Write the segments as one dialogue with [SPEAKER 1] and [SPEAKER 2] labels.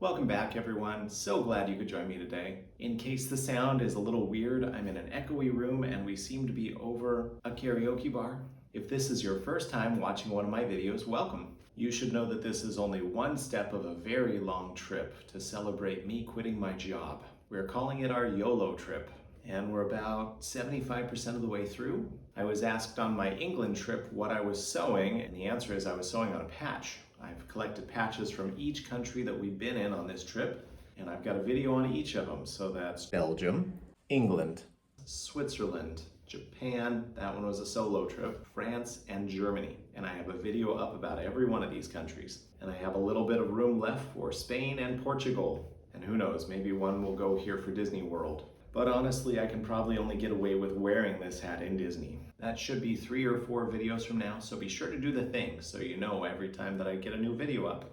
[SPEAKER 1] Welcome back, everyone. So glad you could join me today. In case the sound is a little weird, I'm in an echoey room and we seem to be over a karaoke bar. If this is your first time watching one of my videos, welcome. You should know that this is only one step of a very long trip to celebrate me quitting my job. We're calling it our YOLO trip, and we're about 75% of the way through. I was asked on my England trip what I was sewing, and the answer is I was sewing on a patch. I've collected patches from each country that we've been in on this trip, and I've got a video on each of them. So that's Belgium, England, Switzerland, Japan, that one was a solo trip, France, and Germany. And I have a video up about every one of these countries. And I have a little bit of room left for Spain and Portugal. And who knows, maybe one will go here for Disney World. But honestly, I can probably only get away with wearing this hat in Disney. That should be 3 or 4 videos from now, so be sure to do the thing so you know every time that I get a new video up.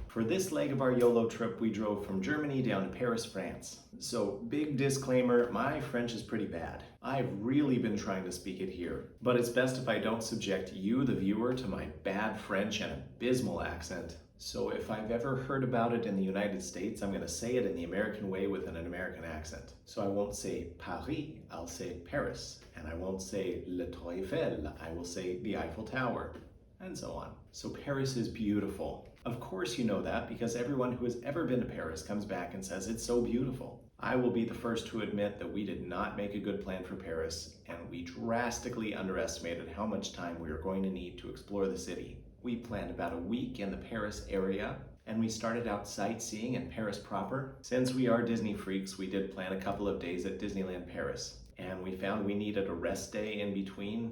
[SPEAKER 1] For this leg of our YOLO trip, we drove from Germany down to Paris, France. So big disclaimer, my French is pretty bad. I've really been trying to speak it here, but it's best if I don't subject you, the viewer, to my bad French and abysmal accent. So if I've ever heard about it in the United States, I'm going to say it in the American way with an American accent. So I won't say Paris, I'll say Paris. And I won't say Le Tour Eiffel, I will say the Eiffel Tower, and so on. So Paris is beautiful. Of course you know that because everyone who has ever been to Paris comes back and says it's so beautiful. I will be the first to admit that we did not make a good plan for Paris, and we drastically underestimated how much time we were going to need to explore the city. We planned about a week in the Paris area, and we started out sightseeing in Paris proper. Since we are Disney freaks, we did plan a couple of days at Disneyland Paris, and we found we needed a rest day in between.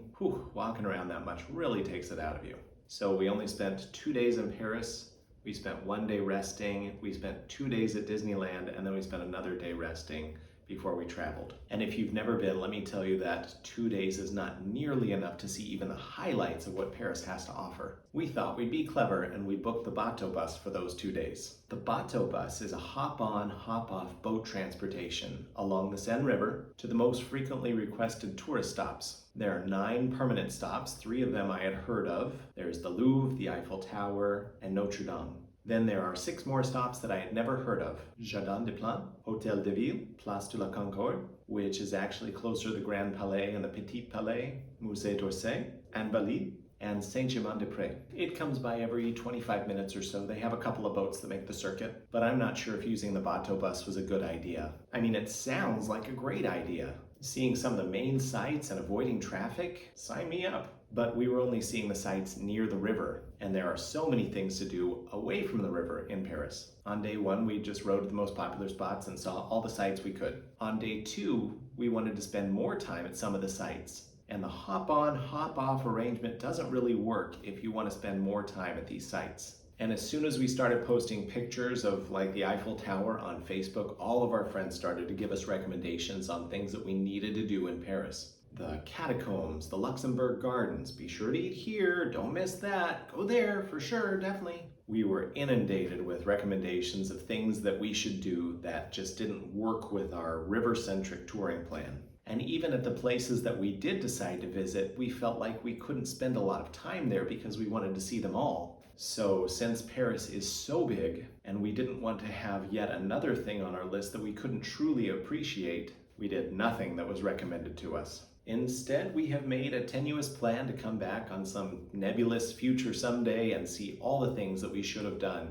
[SPEAKER 1] Walking around that much really takes it out of you. So we only spent 2 days in Paris. We spent 1 day resting. We spent 2 days at Disneyland, and then we spent another day resting before we traveled. And if you've never been, let me tell you that 2 days is not nearly enough to see even the highlights of what Paris has to offer. We thought we'd be clever and we booked the Bateau bus for those 2 days. The Bateau bus is a hop-on, hop-off boat transportation along the Seine River to the most frequently requested tourist stops. There are 9 permanent stops, 3 of them I had heard of. There's the Louvre, the Eiffel Tower, and Notre Dame. Then there are 6 more stops that I had never heard of. Jardin des Plantes, Hôtel de Ville, Place de la Concorde, which is actually closer to the Grand Palais and the Petit Palais, Musée d'Orsay, and Bali, and Saint-Germain-des-Prés. It comes by every 25 minutes or so. They have a couple of boats that make the circuit, but I'm not sure if using the Bateau bus was a good idea. I mean, it sounds like a great idea. Seeing some of the main sights and avoiding traffic, sign me up. But we were only seeing the sights near the river, and there are so many things to do away from the river in Paris. On day 1, we just rode to the most popular spots and saw all the sights we could. On day 2, we wanted to spend more time at some of the sites. And the hop-on, hop-off arrangement doesn't really work if you want to spend more time at these sites. And as soon as we started posting pictures of like the Eiffel Tower on Facebook, all of our friends started to give us recommendations on things that we needed to do in Paris. The catacombs, the Luxembourg Gardens, be sure to eat here, don't miss that, go there for sure, definitely. We were inundated with recommendations of things that we should do that just didn't work with our river-centric touring plan. And even at the places that we did decide to visit, we felt like we couldn't spend a lot of time there because we wanted to see them all. So since Paris is so big, and we didn't want to have yet another thing on our list that we couldn't truly appreciate, we did nothing that was recommended to us. Instead, we have made a tenuous plan to come back on some nebulous future someday and see all the things that we should have done.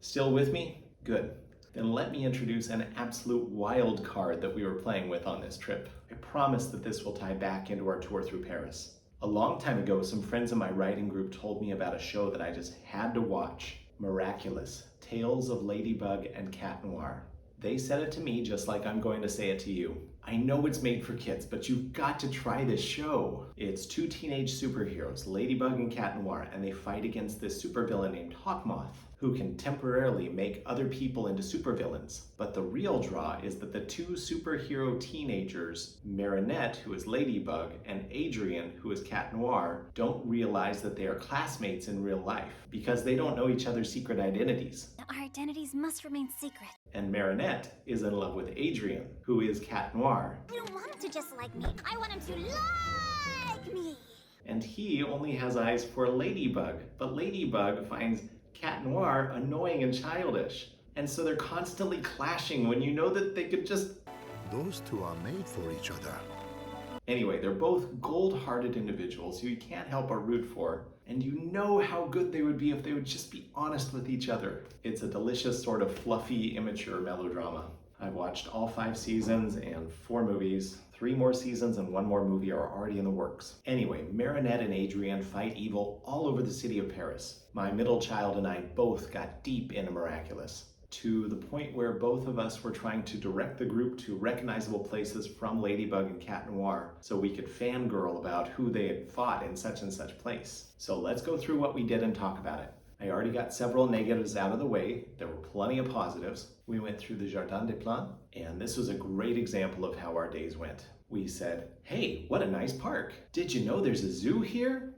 [SPEAKER 1] Still with me? Good. Then let me introduce an absolute wild card that we were playing with on this trip. I promise that this will tie back into our tour through Paris. A long time ago, some friends in my writing group told me about a show that I just had to watch. Miraculous, Tales of Ladybug and Cat Noir. They said it to me just like I'm going to say it to you. I know it's made for kids, but you've got to try this show. It's 2 teenage superheroes, Ladybug and Cat Noir, and they fight against this supervillain named Hawkmoth, who can temporarily make other people into supervillains. But the real draw is that the 2 superhero teenagers, Marinette, who is Ladybug, and Adrian, who is Cat Noir, don't realize that they are classmates in real life because they don't know each other's secret identities.
[SPEAKER 2] Our identities must remain secret.
[SPEAKER 1] And Marinette is in love with Adrian, who is Cat Noir.
[SPEAKER 2] I don't want him to just like me. I want him to like me.
[SPEAKER 1] And he only has eyes for Ladybug, but Ladybug finds Cat Noir annoying and childish. And so they're constantly clashing when you know that they could just...
[SPEAKER 3] Those two are made for each other.
[SPEAKER 1] Anyway, they're both gold-hearted individuals who you can't help but root for, and you know how good they would be if they would just be honest with each other. It's a delicious sort of fluffy, immature melodrama. I've watched all 5 seasons and 4 movies. 3 more seasons and 1 more movie are already in the works. Anyway, Marinette and Adrienne fight evil all over the city of Paris. My middle child and I both got deep into Miraculous, to the point where both of us were trying to direct the group to recognizable places from Ladybug and Cat Noir so we could fangirl about who they had fought in such and such place. So let's go through what we did and talk about it. I already got several negatives out of the way. There were plenty of positives. We went through the Jardin des Plantes, and this was a great example of how our days went. We said, hey, what a nice park. Did you know there's a zoo here?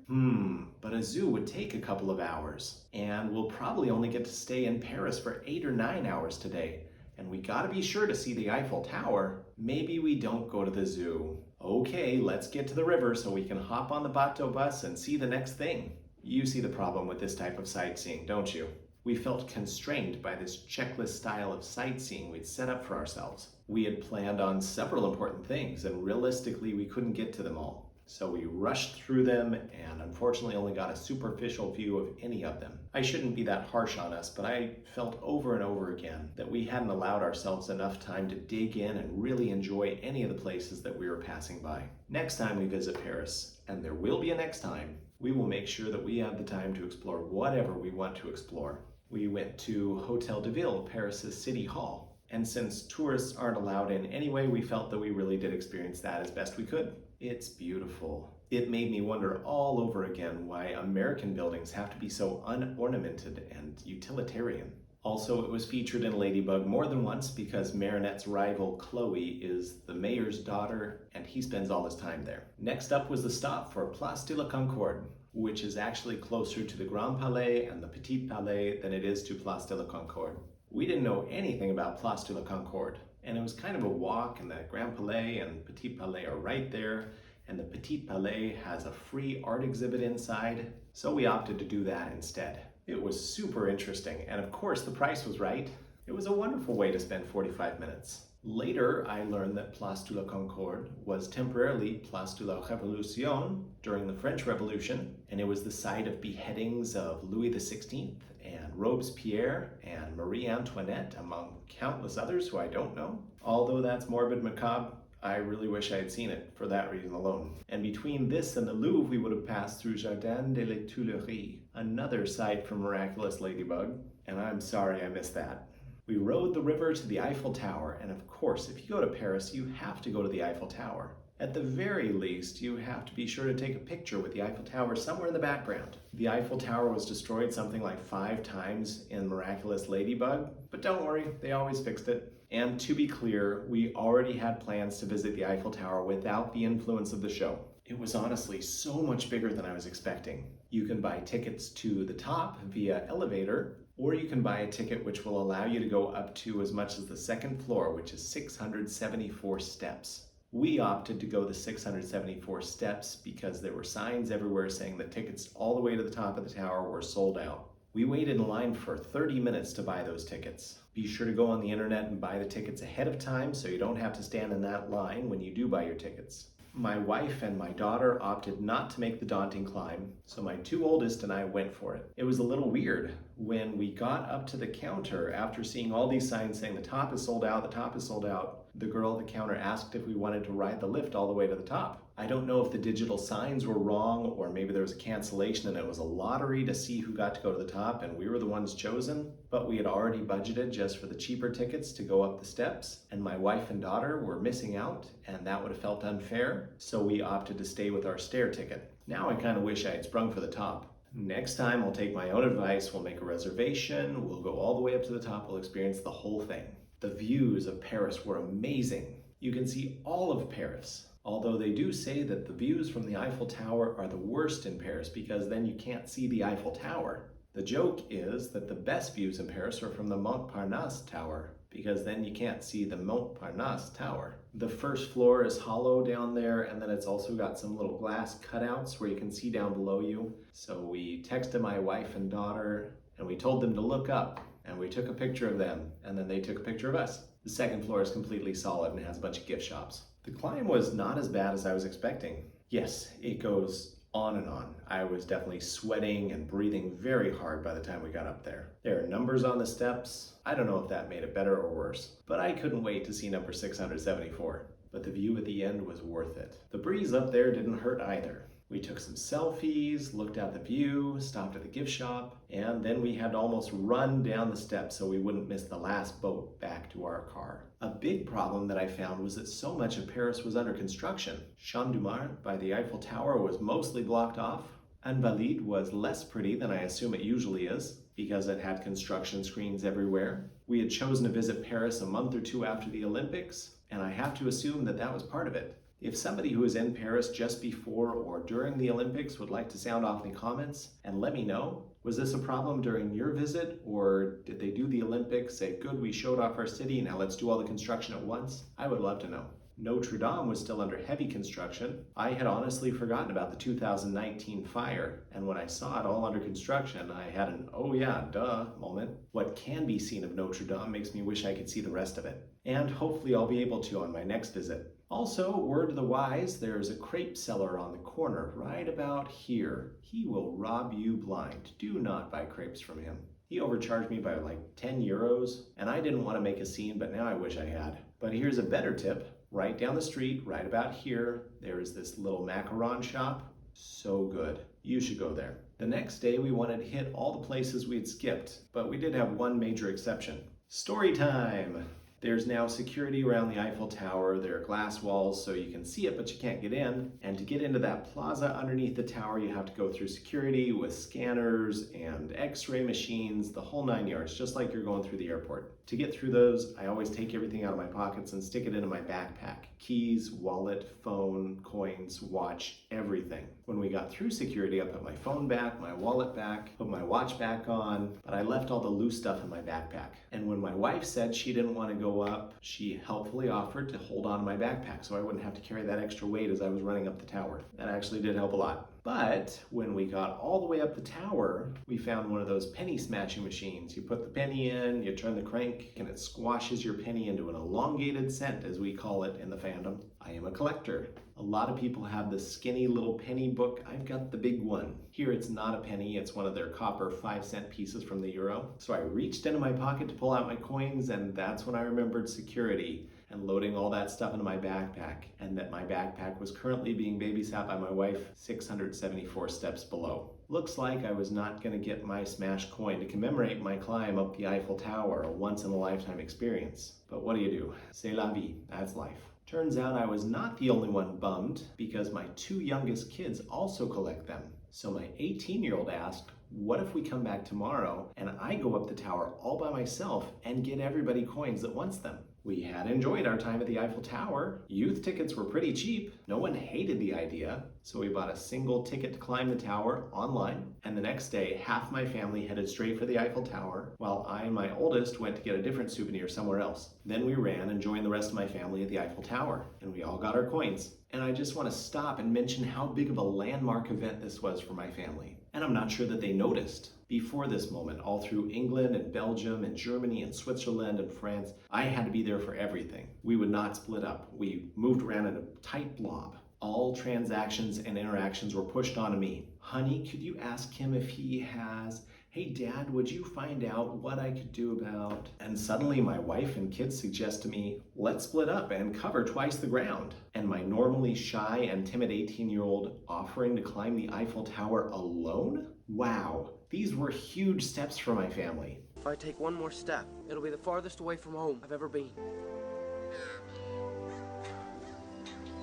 [SPEAKER 1] But a zoo would take a couple of hours, and we'll probably only get to stay in Paris for 8 or 9 hours today. And we gotta be sure to see the Eiffel Tower. Maybe we don't go to the zoo. Okay, let's get to the river so we can hop on the bateau bus and see the next thing. You see the problem with this type of sightseeing, don't you? We felt constrained by this checklist style of sightseeing we'd set up for ourselves. We had planned on several important things, and realistically we couldn't get to them all. So we rushed through them and unfortunately only got a superficial view of any of them. I shouldn't be that harsh on us, but I felt over and over again that we hadn't allowed ourselves enough time to dig in and really enjoy any of the places that we were passing by. Next time we visit Paris, and there will be a next time, we will make sure that we have the time to explore whatever we want to explore. We went to Hotel de Ville, Paris's city hall, and since tourists aren't allowed in anyway, we felt that we really did experience that as best we could. It's beautiful. It made me wonder all over again why American buildings have to be so unornamented and utilitarian. Also, it was featured in Ladybug more than once because Marinette's rival Chloe is the mayor's daughter and he spends all his time there. Next up was the stop for Place de la Concorde, which is actually closer to the Grand Palais and the Petit Palais than it is to Place de la Concorde. We didn't know anything about Place de la Concorde, and it was kind of a walk, and the Grand Palais and Petit Palais are right there, and the Petit Palais has a free art exhibit inside, so we opted to do that instead. It was super interesting, and of course the price was right. It was a wonderful way to spend 45 minutes. Later, I learned that Place de la Concorde was temporarily Place de la Révolution during the French Revolution, and it was the site of beheadings of Louis XVI and Robespierre and Marie Antoinette, among countless others who I don't know. Although that's morbid macabre, I really wish I had seen it for that reason alone. And between this and the Louvre, we would have passed through Jardin de la Tuileries, another site for Miraculous Ladybug, and I'm sorry I missed that. We rode the river to the Eiffel Tower, and of course, if you go to Paris, you have to go to the Eiffel Tower. At the very least, you have to be sure to take a picture with the Eiffel Tower somewhere in the background. The Eiffel Tower was destroyed something like 5 times in Miraculous Ladybug, but don't worry, they always fixed it. And to be clear, we already had plans to visit the Eiffel Tower without the influence of the show. It was honestly so much bigger than I was expecting. You can buy tickets to the top via elevator, or you can buy a ticket which will allow you to go up to as much as the 2nd floor, which is 674 steps. We opted to go the 674 steps because there were signs everywhere saying that tickets all the way to the top of the tower were sold out. We waited in line for 30 minutes to buy those tickets. Be sure to go on the internet and buy the tickets ahead of time so you don't have to stand in that line when you do buy your tickets. My wife and my daughter opted not to make the daunting climb, so my 2 oldest and I went for it. It was a little weird. When we got up to the counter, after seeing all these signs saying the top is sold out, the top is sold out, the girl at the counter asked if we wanted to ride the lift all the way to the top. I don't know if the digital signs were wrong or maybe there was a cancellation and it was a lottery to see who got to go to the top and we were the ones chosen, but we had already budgeted just for the cheaper tickets to go up the steps, and my wife and daughter were missing out and that would have felt unfair, so we opted to stay with our stair ticket. Now I kind of wish I had sprung for the top. Next time I'll take my own advice, we'll make a reservation, we'll go all the way up to the top, we'll experience the whole thing. The views of Paris were amazing. You can see all of Paris. Although they do say that the views from the Eiffel Tower are the worst in Paris because then you can't see the Eiffel Tower. The joke is that the best views in Paris are from the Montparnasse Tower because then you can't see the Montparnasse Tower. The 1st floor is hollow down there, and then it's also got some little glass cutouts where you can see down below you. So we texted my wife and daughter and we told them to look up, and we took a picture of them, and then they took a picture of us. The second floor is completely solid and has a bunch of gift shops. The climb was not as bad as I was expecting. Yes, it goes on and on. I was definitely sweating and breathing very hard by the time we got up there. There are numbers on the steps. I don't know if that made it better or worse, but I couldn't wait to see number 674. But the view at the end was worth it. The breeze up there didn't hurt either. We took some selfies, looked out the view, stopped at the gift shop, and then we had to almost run down the steps so we wouldn't miss the last boat back to our car. A big problem that I found was that so much of Paris was under construction. Champ de Mars by the Eiffel Tower was mostly blocked off. Invalides was less pretty than I assume it usually is, because it had construction screens everywhere. We had chosen to visit Paris a month or two after the Olympics, and I have to assume that that was part of it. If somebody who was in Paris just before or during the Olympics would like to sound off in the comments and let me know, was this a problem during your visit, or did they do the Olympics, say, good, we showed off our city, now let's do all the construction at once? I would love to know. Notre Dame was still under heavy construction. I had honestly forgotten about the 2019 fire, and when I saw it all under construction, I had an oh yeah, duh moment. What can be seen of Notre Dame makes me wish I could see the rest of it. And hopefully I'll be able to on my next visit. Also, word to the wise, there's a crepe seller on the corner right about here. He will rob you blind. Do not buy crepes from him. He overcharged me by like 10 euros, and I didn't want to make a scene, but now I wish I had. But here's a better tip. Right down the street, right about here, there is this little macaron shop. So good. You should go there. The next day, we wanted to hit all the places we'd skipped, but we did have one major exception. Story time! There's now security around the Eiffel Tower. There are glass walls so you can see it, but you can't get in. And to get into that plaza underneath the tower, you have to go through security with scanners and x-ray machines, the whole 9 yards, just like you're going through the airport. To get through those, I always take everything out of my pockets and stick it into my backpack. Keys, wallet, phone, coins, watch, everything. When we got through security, I put my phone back, my wallet back, put my watch back on, but I left all the loose stuff in my backpack. And when my wife said she didn't want to go up, she helpfully offered to hold on to my backpack so I wouldn't have to carry that extra weight as I was running up the tower. That actually did help a lot. But when we got all the way up the tower, we found one of those penny smashing machines. You put the penny in, you turn the crank, and it squashes your penny into an elongated cent, as we call it in the fandom. I am a collector. A lot of people have the skinny little penny book. I've got the big one. Here it's not a penny, it's one of their copper 5-cent pieces from the euro. So I reached into my pocket to pull out my coins, and that's when I remembered security and loading all that stuff into my backpack, and that my backpack was currently being babysat by my wife 674 steps below. Looks like I was not going to get my smashed coin to commemorate my climb up the Eiffel Tower, a once-in-a-lifetime experience. But what do you do? C'est la vie. That's life. Turns out I was not the only one bummed, because my 2 youngest kids also collect them. So my 18-year-old asked, what if we come back tomorrow and I go up the tower all by myself and get everybody coins that wants them? We had enjoyed our time at the Eiffel Tower. Youth tickets were pretty cheap. No one hated the idea, so we bought a single ticket to climb the tower online, and the next day, half my family headed straight for the Eiffel Tower, while I and my oldest went to get a different souvenir somewhere else. Then we ran and joined the rest of my family at the Eiffel Tower, and we all got our coins. And I just want to stop and mention how big of a landmark event this was for my family. And I'm not sure that they noticed. Before this moment, all through England and Belgium and Germany and Switzerland and France, I had to be there for everything. We would not split up. We moved around in a tight blob. All transactions and interactions were pushed onto me. Honey, could you ask him if he has? Hey Dad, would you find out what I could do about? And suddenly my wife and kids suggest to me, let's split up and cover twice the ground. And my normally shy and timid 18-year-old offering to climb the Eiffel Tower alone? Wow, these were huge steps for my family.
[SPEAKER 4] If I take one more step, it'll be the farthest away from home I've ever been.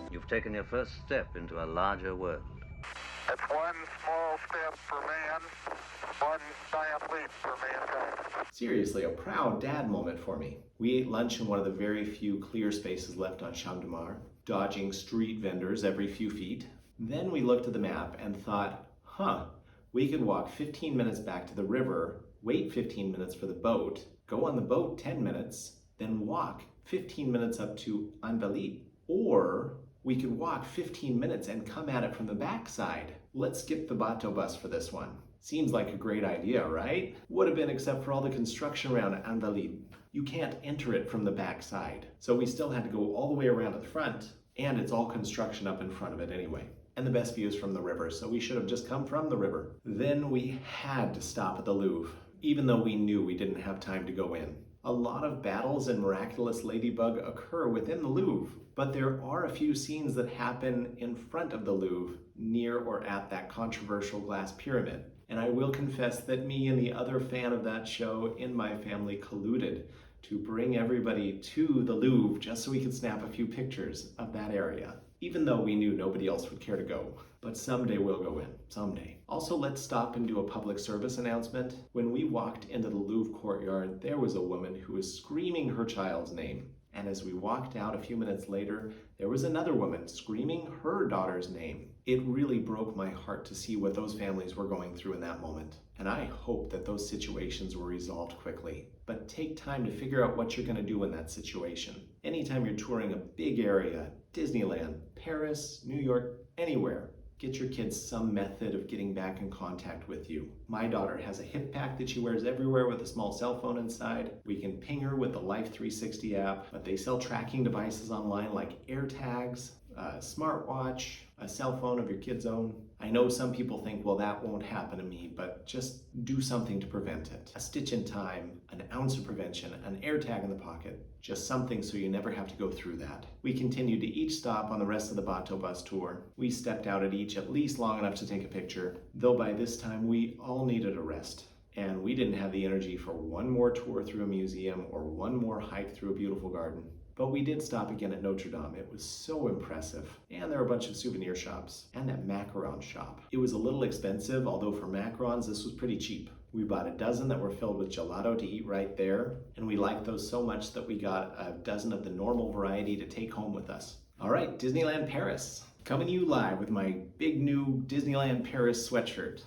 [SPEAKER 5] You've taken your first step into a larger world.
[SPEAKER 6] It's one small step for man, one giant leap for mankind.
[SPEAKER 1] Seriously, a proud dad moment for me. We ate lunch in one of the very few clear spaces left on Champ de Mars, dodging street vendors every few feet. Then we looked at the map and thought, we could walk 15 minutes back to the river, wait 15 minutes for the boat, go on the boat 10 minutes, then walk 15 minutes up to Invalides. Or we could walk 15 minutes and come at it from the backside. Let's skip the bateau bus for this one. Seems like a great idea, right? Would have been except for all the construction around Invalides. You can't enter it from the back side. So we still had to go all the way around to the front, and it's all construction up in front of it anyway. And the best view is from the river, so we should have just come from the river. Then we had to stop at the Louvre, even though we knew we didn't have time to go in. A lot of battles in Miraculous Ladybug occur within the Louvre, but there are a few scenes that happen in front of the Louvre, near or at that controversial glass pyramid. And I will confess that me and the other fan of that show in my family colluded to bring everybody to the Louvre just so we could snap a few pictures of that area, even though we knew nobody else would care to go. But someday we'll go in, someday. Also, let's stop and do a public service announcement. When we walked into the Louvre courtyard, there was a woman who was screaming her child's name. And as we walked out a few minutes later, there was another woman screaming her daughter's name. It really broke my heart to see what those families were going through in that moment. And I hope that those situations were resolved quickly. But take time to figure out what you're going to do in that situation. Anytime you're touring a big area, Disneyland, Paris, New York, anywhere, get your kids some method of getting back in contact with you. My daughter has a hip pack that she wears everywhere with a small cell phone inside. We can ping her with the Life 360 app, but they sell tracking devices online like AirTags, a smartwatch, a cell phone of your kid's own. I know some people think, well, that won't happen to me, but just do something to prevent it. A stitch in time, an ounce of prevention, an AirTag in the pocket, just something so you never have to go through that. We continued to each stop on the rest of the Bateau bus tour. We stepped out at each at least long enough to take a picture, though by this time we all needed a rest. And we didn't have the energy for one more tour through a museum or one more hike through a beautiful garden. But we did stop again at Notre Dame. It was so impressive. And there were a bunch of souvenir shops and that macaron shop. It was a little expensive, although for macarons, this was pretty cheap. We bought a dozen that were filled with gelato to eat right there. And we liked those so much that we got a dozen of the normal variety to take home with us. All right, Disneyland Paris. Coming to you live with my big new Disneyland Paris sweatshirt.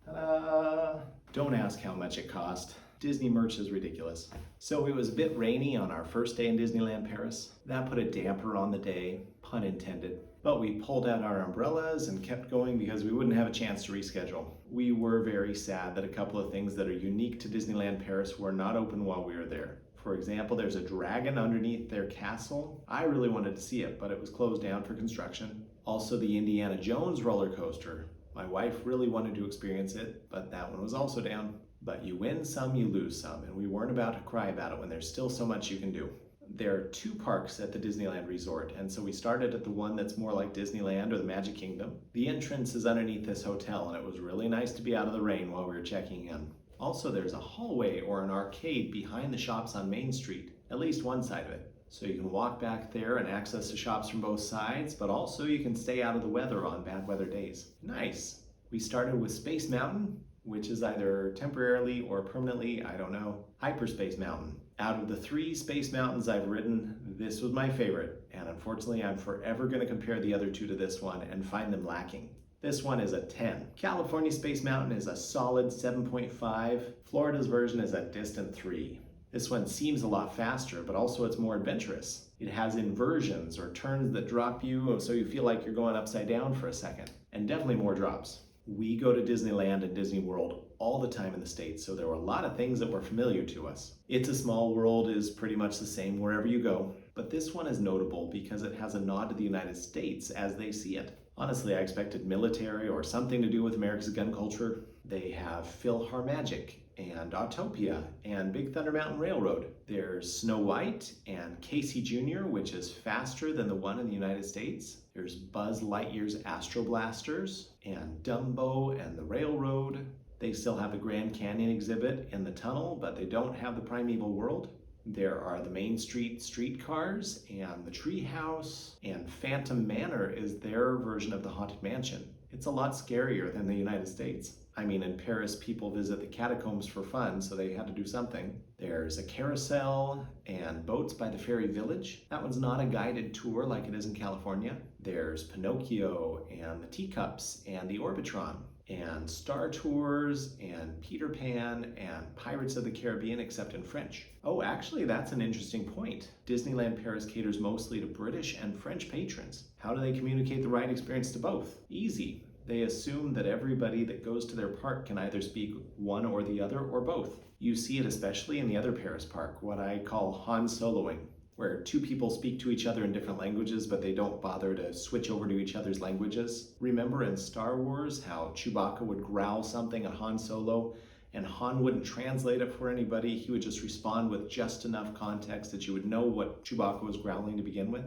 [SPEAKER 1] Ta-da! Don't ask how much it cost. Disney merch is ridiculous. So it was a bit rainy on our first day in Disneyland Paris. That put a damper on the day, pun intended. But we pulled out our umbrellas and kept going because we wouldn't have a chance to reschedule. We were very sad that a couple of things that are unique to Disneyland Paris were not open while we were there. For example, there's a dragon underneath their castle. I really wanted to see it, but it was closed down for construction. Also, the Indiana Jones roller coaster. My wife really wanted to experience it, but that one was also down. But you win some, you lose some, and we weren't about to cry about it when there's still so much you can do. There are two parks at the Disneyland Resort, and so we started at the one that's more like Disneyland or the Magic Kingdom. The entrance is underneath this hotel, and it was really nice to be out of the rain while we were checking in. Also, there's a hallway or an arcade behind the shops on Main Street, at least one side of it. So you can walk back there and access the shops from both sides, but also you can stay out of the weather on bad weather days. Nice. We started with Space Mountain, which is either temporarily or permanently, I don't know, Hyperspace Mountain. Out of the 3 space mountains I've ridden, this was my favorite, and unfortunately I'm forever going to compare the other 2 to this one and find them lacking. This one is a 10. California Space Mountain is a solid 7.5. Florida's version is a distant 3. This one seems a lot faster, but also it's more adventurous. It has inversions or turns that drop you so you feel like you're going upside down for a second, and definitely more drops. We go to Disneyland and Disney World all the time in the States, so there were a lot of things that were familiar to us. It's a Small World is pretty much the same wherever you go, but this one is notable because it has a nod to the United States as they see it. Honestly, I expected military or something to do with America's gun culture. They have PhilharMagic and Autopia and Big Thunder Mountain Railroad. There's Snow White and Casey Jr., which is faster than the one in the United States. There's Buzz Lightyear's Astro Blasters and Dumbo and the Railroad. They still have the Grand Canyon exhibit in the tunnel, but they don't have the Primeval World. There are the Main Street streetcars and the Treehouse, and Phantom Manor is their version of the Haunted Mansion. It's a lot scarier than the United States. I mean, in Paris, people visit the catacombs for fun, so they had to do something. There's a carousel and boats by the Fairy Village. That one's not a guided tour like it is in California. There's Pinocchio and the Teacups and the Orbitron and Star Tours and Peter Pan and Pirates of the Caribbean, except in French. Oh, actually, that's an interesting point. Disneyland Paris caters mostly to British and French patrons. How do they communicate the ride experience to both? Easy. They assume that everybody that goes to their park can either speak one or the other or both. You see it especially in the other Paris park, what I call Han Soloing, where two people speak to each other in different languages, but they don't bother to switch over to each other's languages. Remember in Star Wars how Chewbacca would growl something at Han Solo, and Han wouldn't translate it for anybody? He would just respond with just enough context that you would know what Chewbacca was growling to begin with.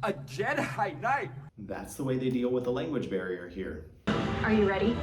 [SPEAKER 7] A Jedi Knight?
[SPEAKER 1] That's the way they deal with the language barrier here.
[SPEAKER 8] Are you ready?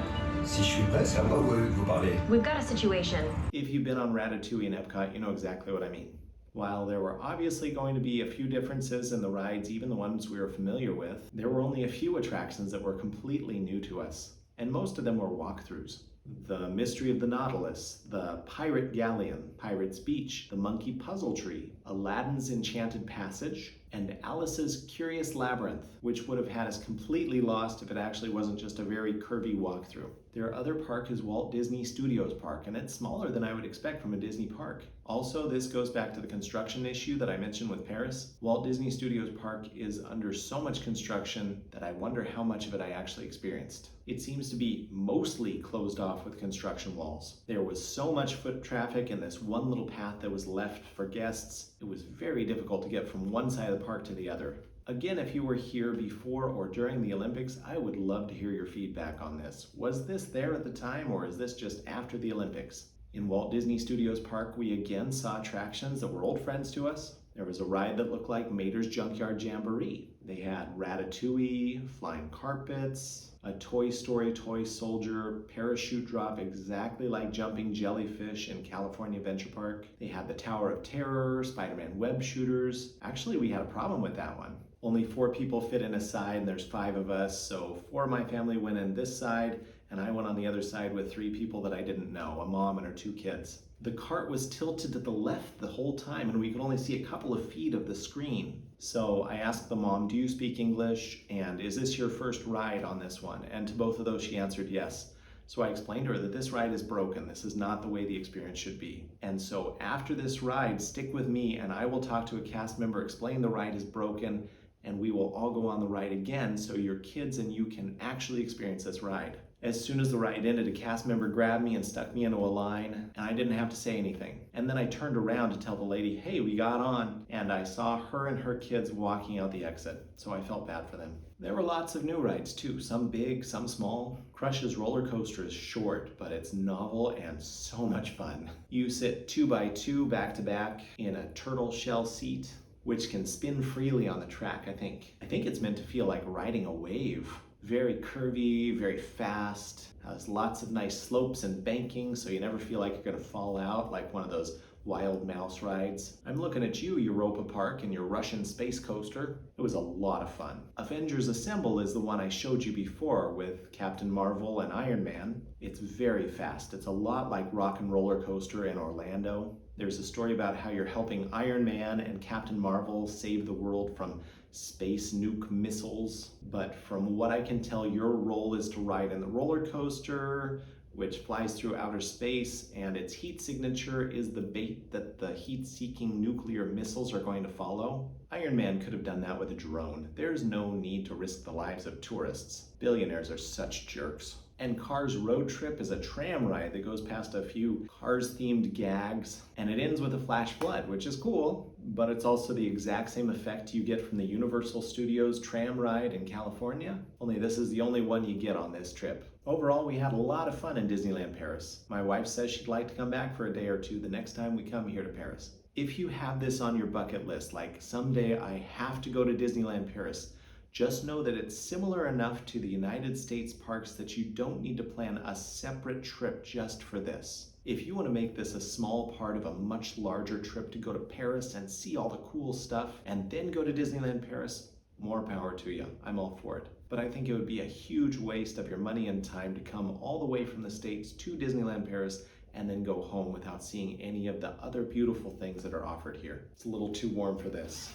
[SPEAKER 9] Si je suis prêt, c'est à moi que vous parlez.
[SPEAKER 8] We've got a situation.
[SPEAKER 1] If you've been on Ratatouille and Epcot, you know exactly what I mean. While there were obviously going to be a few differences in the rides, even the ones we were familiar with, there were only a few attractions that were completely new to us, and most of them were walkthroughs. The Mystery of the Nautilus, the Pirate Galleon, Pirate's Beach, the Monkey Puzzle Tree, Aladdin's Enchanted Passage, and Alice's Curious Labyrinth, which would have had us completely lost if it actually wasn't just a very curvy walkthrough. Their other park is Walt Disney Studios Park, and it's smaller than I would expect from a Disney park. Also, this goes back to the construction issue that I mentioned with Paris. Walt Disney Studios Park is under so much construction that I wonder how much of it I actually experienced. It seems to be mostly closed off with construction walls. There was so much foot traffic in this one little path that was left for guests. It was very difficult to get from one side of the park to the other. Again, if you were here before or during the Olympics, I would love to hear your feedback on this. Was this there at the time, or is this just after the Olympics? In Walt Disney Studios Park, we again saw attractions that were old friends to us. There was a ride that looked like Mater's Junkyard Jamboree. They had Ratatouille, flying carpets, a Toy Story toy soldier, parachute drop exactly like Jumping Jellyfish in California Adventure Park. They had the Tower of Terror, Spider-Man web shooters. Actually, we had a problem with that one. Only 4 people fit in a side, and there's 5 of us, so 4 of my family went in this side, and I went on the other side with 3 people that I didn't know, a mom and her 2 kids. The cart was tilted to the left the whole time, and we could only see a couple of feet of the screen. So I asked the mom, do you speak English? And is this your first ride on this one? And to both of those, she answered yes. So I explained to her that this ride is broken. This is not the way the experience should be. And so after this ride, stick with me, and I will talk to a cast member, explain the ride is broken, and we will all go on the ride again so your kids and you can actually experience this ride. As soon as the ride ended, a cast member grabbed me and stuck me into a line, and I didn't have to say anything. And then I turned around to tell the lady, hey, we got on, and I saw her and her kids walking out the exit, so I felt bad for them. There were lots of new rides too, some big, some small. Crush's roller coaster is short, but it's novel and so much fun. You sit 2 by 2 back to back in a turtle shell seat, which can spin freely on the track, I think. I think it's meant to feel like riding a wave. Very curvy, very fast, has lots of nice slopes and banking, so you never feel like you're gonna fall out like one of those wild mouse rides. I'm looking at you, Europa Park, and your Russian space coaster. It was a lot of fun. Avengers Assemble is the one I showed you before with Captain Marvel and Iron Man. It's very fast. It's a lot like Rock and Roller Coaster in Orlando. There's a story about how you're helping Iron Man and Captain Marvel save the world from space nuke missiles. But from what I can tell, your role is to ride in the roller coaster, which flies through outer space, and its heat signature is the bait that the heat-seeking nuclear missiles are going to follow. Iron Man could have done that with a drone. There's no need to risk the lives of tourists. Billionaires are such jerks. And Cars Road Trip is a tram ride that goes past a few Cars-themed gags, and it ends with a flash flood, which is cool, but it's also the exact same effect you get from the Universal Studios tram ride in California, only this is the only one you get on this trip. Overall, we had a lot of fun in Disneyland Paris. My wife says she'd like to come back for a day or two the next time we come here to Paris. If you have this on your bucket list, like someday I have to go to Disneyland Paris, just know that it's similar enough to the United States parks that you don't need to plan a separate trip just for this. If you want to make this a small part of a much larger trip to go to Paris and see all the cool stuff and then go to Disneyland Paris, more power to you. I'm all for it. But I think it would be a huge waste of your money and time to come all the way from the States to Disneyland Paris and then go home without seeing any of the other beautiful things that are offered here. It's a little too warm for this.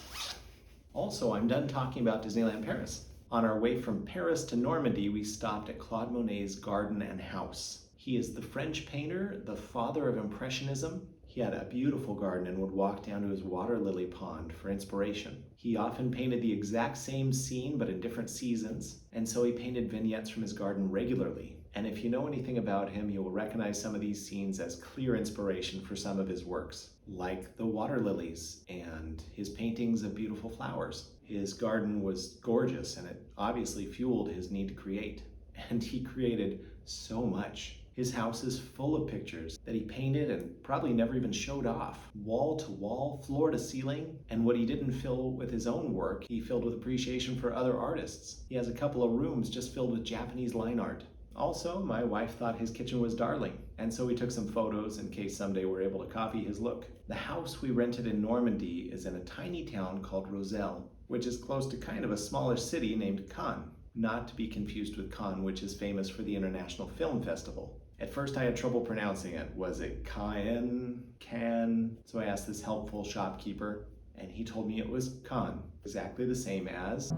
[SPEAKER 1] Also, I'm done talking about Disneyland Paris. On our way from Paris to Normandy, we stopped at Claude Monet's garden and house. He is the French painter, the father of Impressionism. He He had a beautiful garden and would walk down to his water lily pond for inspiration. He often painted the exact same scene but in different seasons, and so he painted vignettes from his garden regularly. And if you know anything about him, you will recognize some of these scenes as clear inspiration for some of his works, like the water lilies and his paintings of beautiful flowers. His garden was gorgeous, and it obviously fueled his need to create. And he created so much. His house is full of pictures that he painted and probably never even showed off. Wall to wall, floor to ceiling, and what he didn't fill with his own work, he filled with appreciation for other artists. He has a couple of rooms just filled with Japanese line art. Also, my wife thought his kitchen was darling, and so we took some photos in case someday we're able to copy his look. The house we rented in Normandy is in a tiny town called Roselle, which is close to kind of a smaller city named Caen, not to be confused with Cannes, which is famous for the International Film Festival. At first I had trouble pronouncing it. Was it Caen? So I asked this helpful shopkeeper, and he told me it was Caen, exactly the same as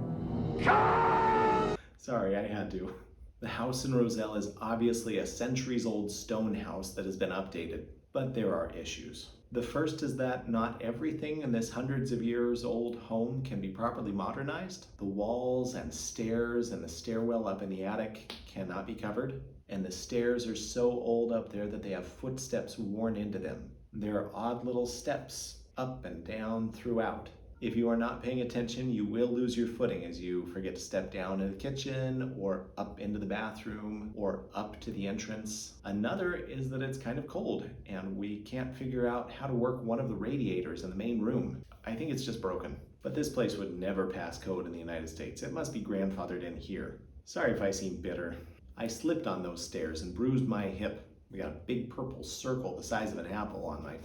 [SPEAKER 1] Caen! Sorry, I had to. The house in Roselle is obviously a centuries-old stone house that has been updated, but there are issues. The first is that not everything in this hundreds of years old home can be properly modernized. The walls and stairs and the stairwell up in the attic cannot be covered. And the stairs are so old up there that they have footsteps worn into them. There are odd little steps up and down throughout. If you are not paying attention, you will lose your footing as you forget to step down in the kitchen or up into the bathroom or up to the entrance. Another is that it's kind of cold and we can't figure out how to work one of the radiators in the main room. I think it's just broken. But this place would never pass code in the United States. It must be grandfathered in here. Sorry if I seem bitter. I slipped on those stairs and bruised my hip. We got a big purple circle the size of an apple on my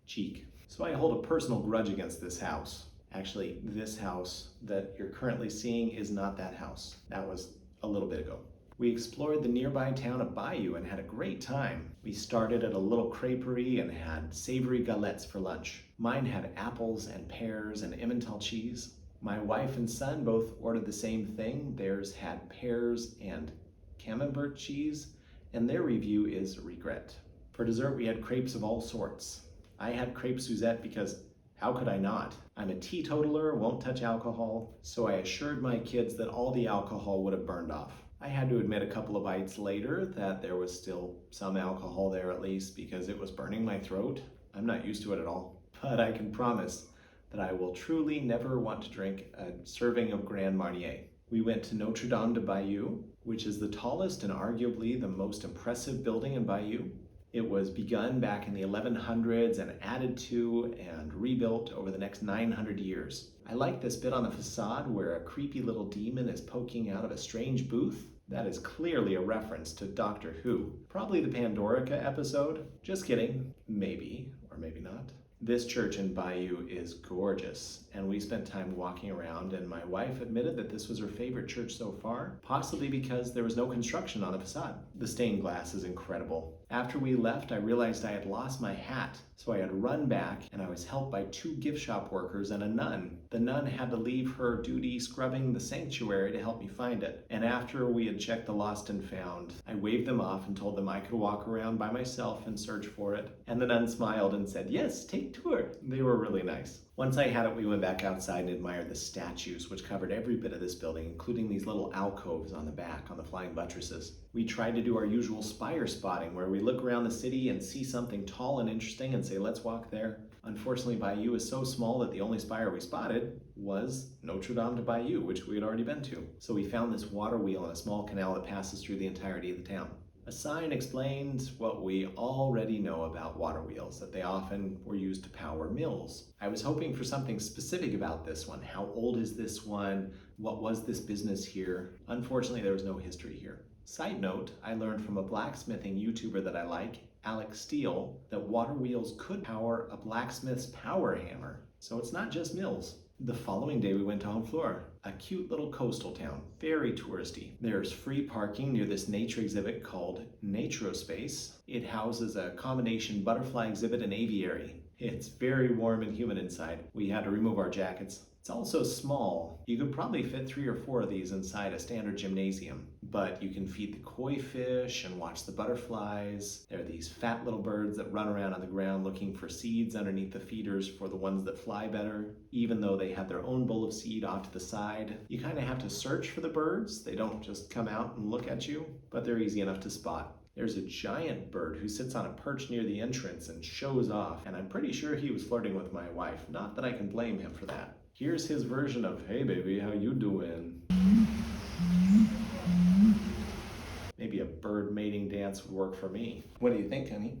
[SPEAKER 1] cheek. So I hold a personal grudge against this house. Actually, this house that you're currently seeing is not that house. That was a little bit ago. We explored the nearby town of Bayeux and had a great time. We started at a little creperie and had savory galettes for lunch. Mine had apples and pears and Emmental cheese. My wife and son both ordered the same thing. Theirs had pears and camembert cheese, and their review is regret. For dessert, we had crepes of all sorts. I had crepe Suzette because how could I not? I'm a teetotaler, won't touch alcohol, so I assured my kids that all the alcohol would have burned off. I had to admit a couple of bites later that there was still some alcohol there at least because it was burning my throat. I'm not used to it at all, but I can promise that I will truly never want to drink a serving of Grand Marnier. We went to Notre Dame de Bayeux, which is the tallest and arguably the most impressive building in Bayeux. It was begun back in the 1100s and added to and rebuilt over the next 900 years. I like this bit on the facade where a creepy little demon is poking out of a strange booth. That is clearly a reference to Doctor Who. Probably the Pandorica episode. Just kidding. Maybe, or maybe not. This church in Bayeux is gorgeous, and we spent time walking around, and my wife admitted that this was her favorite church so far, possibly because there was no construction on the facade. The stained glass is incredible. After we left, I realized I had lost my hat, so I had run back, and I was helped by 2 gift shop workers and a nun. The nun had to leave her duty scrubbing the sanctuary to help me find it, and after we had checked the lost and found, I waved them off and told them I could walk around by myself and search for it, and the nun smiled and said, "Yes, take tour." They were really nice. Once I had it, we went back outside and admired the statues, which covered every bit of this building, including these little alcoves on the back on the flying buttresses. We tried to do our usual spire spotting, where we look around the city and see something tall and interesting and say, let's walk there. Unfortunately, Bayeux is so small that the only spire we spotted was Notre Dame de Bayeux, which we had already been to. So we found this water wheel in a small canal that passes through the entirety of the town. A sign explained what we already know about water wheels, that they often were used to power mills. I was hoping for something specific about this one. How old is this one? What was this business here? Unfortunately, there was no history here. Side note, I learned from a blacksmithing YouTuber that I like, Alex Steele, that water wheels could power a blacksmith's power hammer. So it's not just mills. The following day we went to Honfleur, a cute little coastal town, very touristy. There's free parking near this nature exhibit called Naturospace. It houses a combination butterfly exhibit and aviary. It's very warm and humid inside. We had to remove our jackets. It's also small. You could probably fit 3 or 4 of these inside a standard gymnasium. but you can feed the koi fish and watch the butterflies. There are these fat little birds that run around on the ground looking for seeds underneath the feeders for the ones that fly better, even though they have their own bowl of seed off to the side. You kind of have to search for the birds. They don't just come out and look at you, but they're easy enough to spot. There's a giant bird who sits on a perch near the entrance and shows off, and I'm pretty sure he was flirting with my wife. Not that I can blame him for that. Here's his version of, "Hey baby, how you doing?" Maybe a bird mating dance would work for me. What do you think, honey?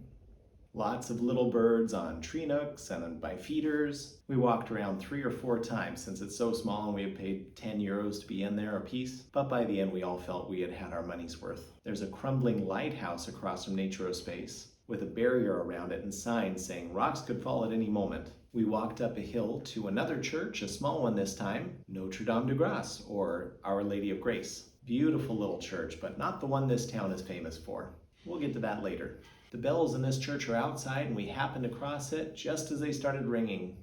[SPEAKER 1] Lots of little birds on tree nooks and by feeders. We walked around 3 or 4 times since it's so small and we had paid 10 euros to be in there a piece. But by the end we all felt we had had our money's worth. There's a crumbling lighthouse across from Naturespace with a barrier around it and signs saying rocks could fall at any moment. We walked up a hill to another church, a small one this time, Notre Dame de Grâce, or Our Lady of Grace. Beautiful little church, but not the one this town is famous for. We'll get to that later. The bells in this church are outside and we happened to cross it just as they started ringing.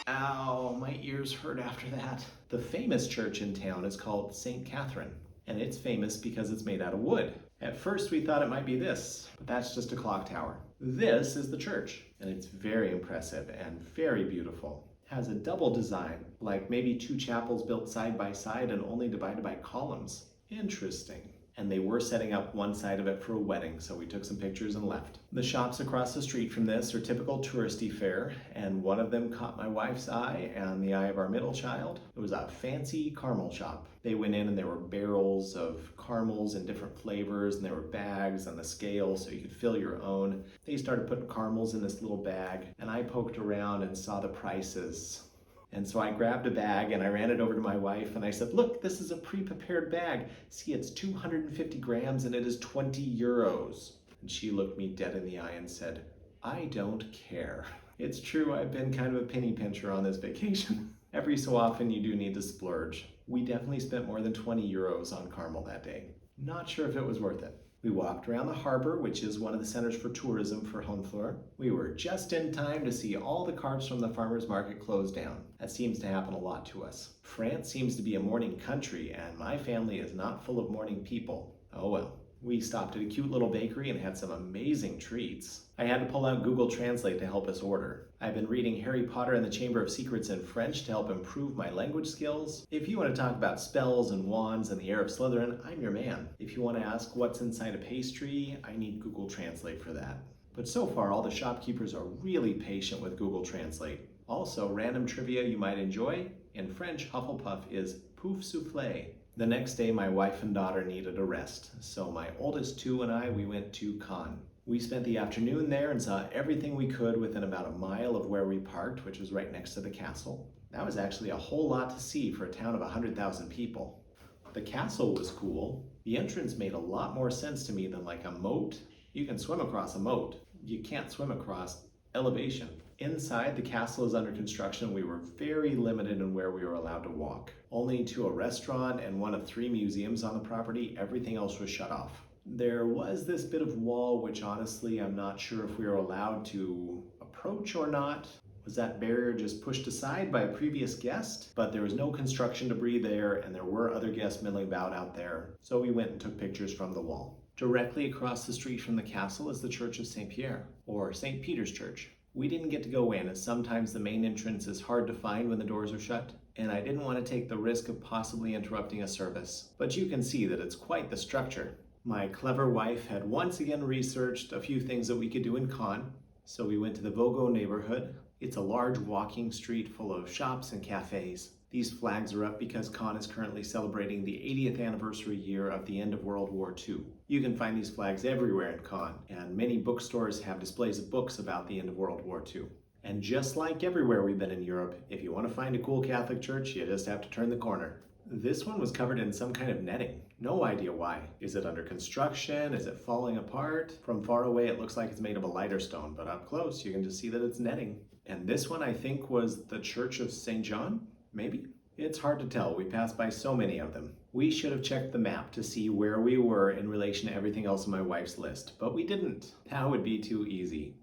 [SPEAKER 1] Ow, my ears hurt after that. The famous church in town is called St. Catherine, and it's famous because it's made out of wood. At first we thought it might be this, but that's just a clock tower. This is the church, and it's very impressive and very beautiful. It has a double design, like maybe 2 chapels built side by side and only divided by columns. Interesting. And they were setting up one side of it for a wedding, so we took some pictures and left. The shops across the street from this are typical touristy fare, and one of them caught my wife's eye and the eye of our middle child. It was a fancy caramel shop. They went in and there were barrels of caramels in different flavors, and there were bags and the scale so you could fill your own. They started putting caramels in this little bag, and I poked around and saw the prices. And so I grabbed a bag and I ran it over to my wife and I said, "Look, this is a pre-prepared bag. See, it's 250 grams and it is 20 euros. And she looked me dead in the eye and said, "I don't care." It's true, I've been kind of a penny pincher on this vacation. Every so often you do need to splurge. We definitely spent more than 20 euros on caramel that day. Not sure if it was worth it. We walked around the harbor, which is one of the centers for tourism for Honfleur. We were just in time to see all the carts from the farmer's market close down. That seems to happen a lot to us. France seems to be a morning country, and my family is not full of morning people. Oh well. We stopped at a cute little bakery and had some amazing treats. I had to pull out Google Translate to help us order. I've been reading Harry Potter and the Chamber of Secrets in French to help improve my language skills. If you want to talk about spells and wands and the air of Slytherin, I'm your man. If you want to ask what's inside a pastry, I need Google Translate for that. But so far, all the shopkeepers are really patient with Google Translate. Also, random trivia you might enjoy. In French, Hufflepuff is pouf soufflé. The next day, my wife and daughter needed a rest, so my oldest 2 and I, we went to Caen. We spent the afternoon there and saw everything we could within about a mile of where we parked, which was right next to the castle. That was actually a whole lot to see for a town of 100,000 people. The castle was cool. The entrance made a lot more sense to me than like a moat. You can swim across a moat. You can't swim across elevation. Inside, the castle is under construction. We were very limited in where we were allowed to walk. Only to a restaurant and one of 3 museums on the property. Everything else was shut off. There was this bit of wall, which honestly, I'm not sure if we were allowed to approach or not. Was that barrier just pushed aside by a previous guest? But there was no construction debris there, and there were other guests milling about out there. So we went and took pictures from the wall. Directly across the street from the castle is the Church of St. Pierre, or St. Peter's Church. We didn't get to go in, as sometimes the main entrance is hard to find when the doors are shut, and I didn't want to take the risk of possibly interrupting a service. But you can see that it's quite the structure. My clever wife had once again researched a few things that we could do in Caen, so we went to the Vaugeot neighborhood. It's a large walking street full of shops and cafes. These flags are up because Caen is currently celebrating the 80th anniversary year of the end of World War II. You can find these flags everywhere in Caen, and many bookstores have displays of books about the end of World War II. And just like everywhere we've been in Europe, if you want to find a cool Catholic church, you just have to turn the corner. This one was covered in some kind of netting. No idea why. Is it under construction? Is it falling apart? From far away it looks like it's made of a lighter stone, but up close you can just see that it's netting. And this one I think was the Church of St. John? Maybe? It's hard to tell. We passed by so many of them. We should have checked the map to see where we were in relation to everything else on my wife's list, but we didn't. That would be too easy.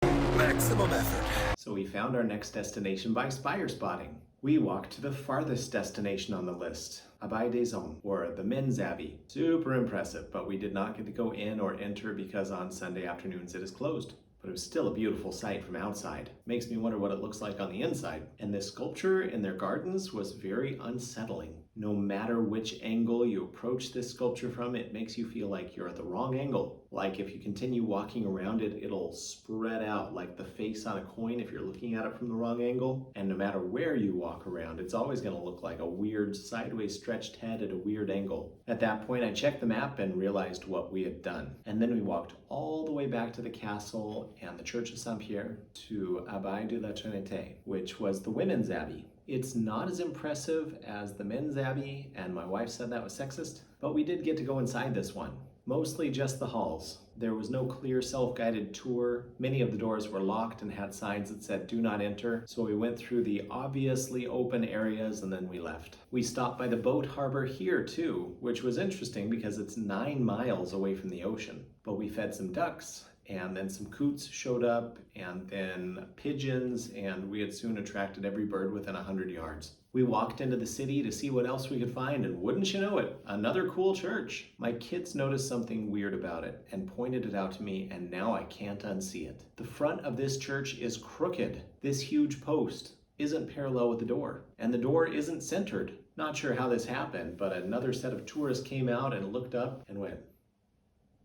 [SPEAKER 3] Maximum effort.
[SPEAKER 1] So we found our next destination by spire spotting. We walked to the farthest destination on the list, Abbaye des Hommes, or the Men's Abbey. Super impressive, but we did not get to go in or enter because on Sunday afternoons it is closed. But it was still a beautiful sight from outside. Makes me wonder what it looks like on the inside. And this sculpture in their gardens was very unsettling. No matter which angle you approach this sculpture from, it makes you feel like you're at the wrong angle. Like if you continue walking around it, it'll spread out like the face on a coin if you're looking at it from the wrong angle. And no matter where you walk around, it's always going to look like a weird sideways stretched head at a weird angle. At that point, I checked the map and realized what we had done. And then we walked all the way back to the castle and the Church of Saint-Pierre to Abbaye de la Trinité, which was the women's abbey. It's not as impressive as the men's abbey, and my wife said that was sexist, but we did get to go inside this one. Mostly just the halls. There was no clear self-guided tour. Many of the doors were locked and had signs that said do not enter, so we went through the obviously open areas and then we left. We stopped by the boat harbor here too, which was interesting because it's 9 miles away from the ocean. But we fed some ducks, and then some coots showed up, and then pigeons, and we had soon attracted every bird within 100 yards. We walked into the city to see what else we could find, and wouldn't you know it, another cool church. My kids noticed something weird about it and pointed it out to me, and now I can't unsee it. The front of this church is crooked. This huge post isn't parallel with the door, and the door isn't centered. Not sure how this happened, but another set of tourists came out and looked up and went,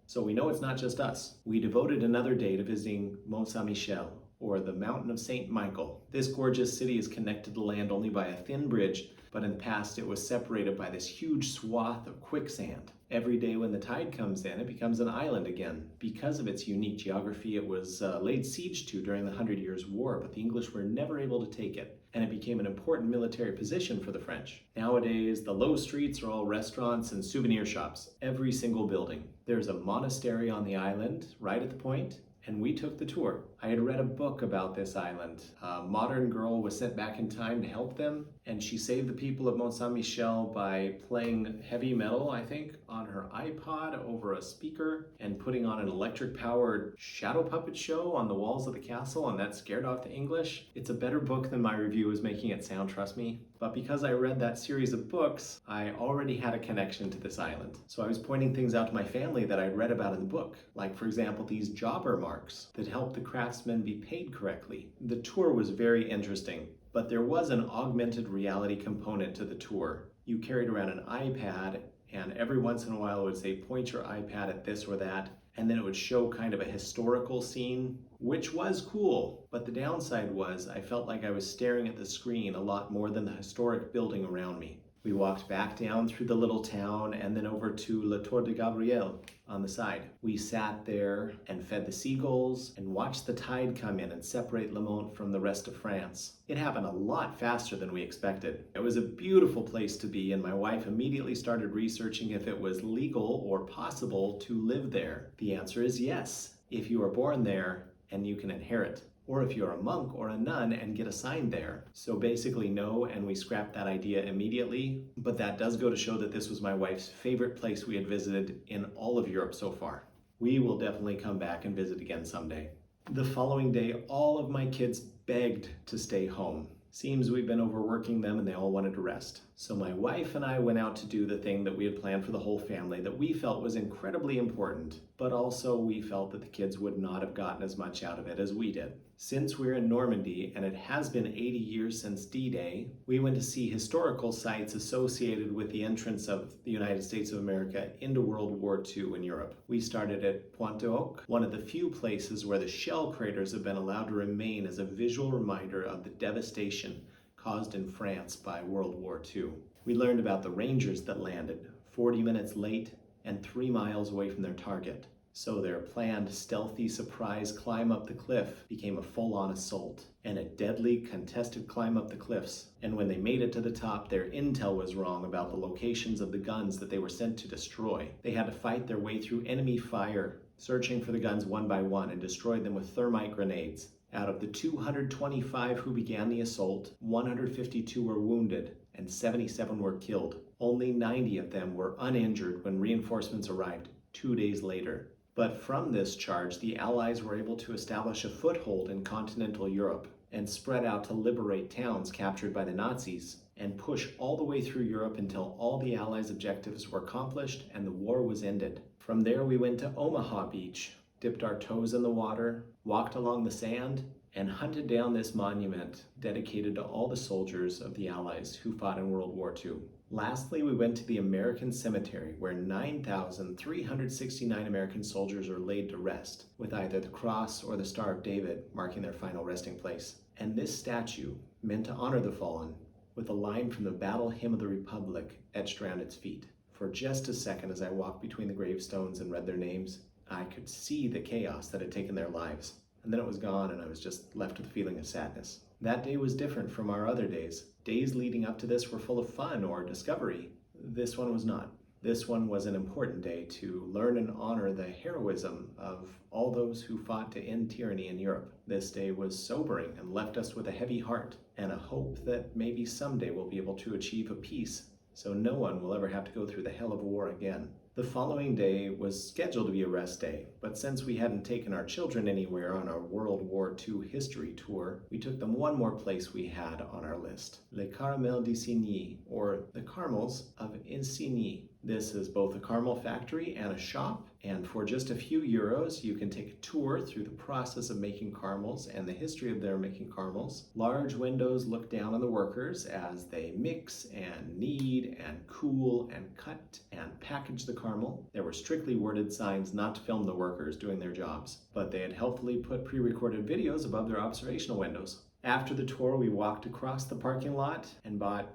[SPEAKER 1] so we know it's not just us. We devoted another day to visiting Mont Saint Michel, or the Mountain of St. Michael. This gorgeous city is connected to land only by a thin bridge, but in the past it was separated by this huge swath of quicksand. Every day when the tide comes in, it becomes an island again. Because of its unique geography, it was laid siege to during the 100 Years' War, but the English were never able to take it, and it became an important military position for the French. Nowadays, the low streets are all restaurants and souvenir shops, every single building. There's a monastery on the island, right at the point, and we took the tour. I had read a book about this island. A modern girl was sent back in time to help them, and she saved the people of Mont Saint Michel by playing heavy metal, I think, on her iPod over a speaker and putting on an electric-powered shadow puppet show on the walls of the castle, and that scared off the English. It's a better book than my review is making it sound, trust me. But because I read that series of books, I already had a connection to this island. So I was pointing things out to my family that I'd read about in the book. Like, for example, these jobber marks that help the craftsmen be paid correctly. The tour was very interesting, but there was an augmented reality component to the tour. You carried around an iPad, and every once in a while it would say, point your iPad at this or that, and then it would show kind of a historical scene, which was cool. But the downside was I felt like I was staring at the screen a lot more than the historic building around me. We walked back down through the little town and then over to La Tour de Gabriel on the side. We sat there and fed the seagulls and watched the tide come in and separate Le Mont from the rest of France. It happened a lot faster than we expected. It was a beautiful place to be, and my wife immediately started researching if it was legal or possible to live there. The answer is yes, if you are born there and you can inherit, or if you're a monk or a nun and get assigned there. So basically no, and we scrapped that idea immediately, but that does go to show that this was my wife's favorite place we had visited in all of Europe so far. We will definitely come back and visit again someday. The following day, all of my kids begged to stay home. Seems we've been overworking them and they all wanted to rest. So my wife and I went out to do the thing that we had planned for the whole family that we felt was incredibly important, but also we felt that the kids would not have gotten as much out of it as we did. Since we're in Normandy and it has been 80 years since D-Day, we went to see historical sites associated with the entrance of the United States of America into World War II in Europe. We started at Pointe-aux, one of the few places where the shell craters have been allowed to remain as a visual reminder of the devastation caused in France by World War II. We learned about the Rangers that landed 40 minutes late and 3 miles away from their target. So their planned stealthy surprise climb up the cliff became a full-on assault and a deadly contested climb up the cliffs. And when they made it to the top, their intel was wrong about the locations of the guns that they were sent to destroy. They had to fight their way through enemy fire, searching for the guns one by one, and destroyed them with thermite grenades. Out of the 225 who began the assault, 152 were wounded and 77 were killed. Only 90 of them were uninjured when reinforcements arrived 2 days later. But from this charge, the Allies were able to establish a foothold in continental Europe. and spread out to liberate towns captured by the Nazis and push all the way through Europe until all the Allies' objectives were accomplished and the war was ended. From there we went to Omaha Beach, dipped our toes in the water, walked along the sand, and hunted down this monument dedicated to all the soldiers of the Allies who fought in World War II. Lastly, we went to the American Cemetery, where 9,369 American soldiers are laid to rest, with either the Cross or the Star of David marking their final resting place. And this statue, meant to honor the fallen, with a line from the Battle Hymn of the Republic etched around its feet. For just a second, as I walked between the gravestones and read their names, I could see the chaos that had taken their lives. And then it was gone, and I was just left with a feeling of sadness. That day was different from our other days. Days leading up to this were full of fun or discovery. This one was not. This one was an important day to learn and honor the heroism of all those who fought to end tyranny in Europe. This day was sobering and left us with a heavy heart and a hope that maybe someday we'll be able to achieve a peace, so no one will ever have to go through the hell of a war again. The following day was scheduled to be a rest day, but since we hadn't taken our children anywhere on our World War II history tour, we took them one more place we had on our list, Les Caramels d'Isigny, or the Caramels of Isigny. This is both a caramel factory and a shop, and for just a few euros, you can take a tour through the process of making caramels and the history of their making caramels. Large windows look down on the workers as they mix and knead and cool and cut and package the caramel. There were strictly worded signs not to film the workers doing their jobs, but they had helpfully put pre-recorded videos above their observational windows. After the tour, we walked across the parking lot and bought,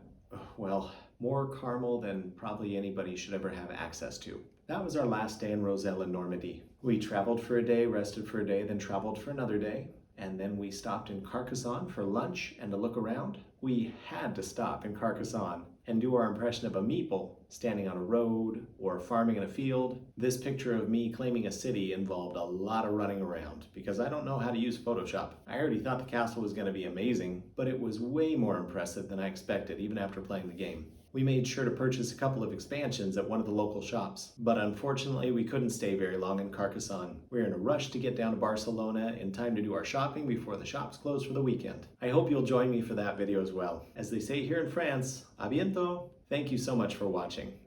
[SPEAKER 1] well, more caramel than probably anybody should ever have access to. That was our last day in Roselle in Normandy. We traveled for a day, rested for a day, then traveled for another day, and then we stopped in Carcassonne for lunch and to look around. We had to stop in Carcassonne and do our impression of a meeple standing on a road or farming in a field. This picture of me claiming a city involved a lot of running around because I don't know how to use Photoshop. I already thought the castle was going to be amazing, but it was way more impressive than I expected even after playing the game. We made sure to purchase a couple of expansions at one of the local shops, but unfortunately we couldn't stay very long in Carcassonne. We were in a rush to get down to Barcelona in time to do our shopping before the shops closed for the weekend. I hope you'll join me for that video as well. As they say here in France, à bientôt! Thank you so much for watching.